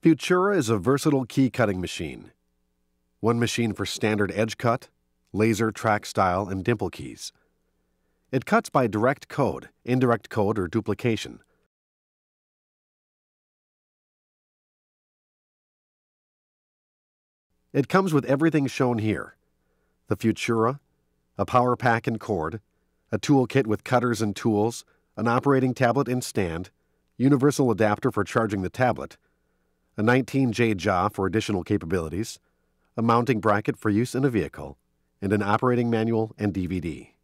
Futura is a versatile key cutting machine. One machine for standard edge cut, laser, track style, and dimple keys. It cuts by direct code, indirect code, or duplication. It comes with everything shown here: the Futura, a power pack and cord, a toolkit with cutters and tools, an operating tablet and stand, universal adapter for charging the tablet, a 19J jaw for additional capabilities, a mounting bracket for use in a vehicle, and an operating manual and DVD.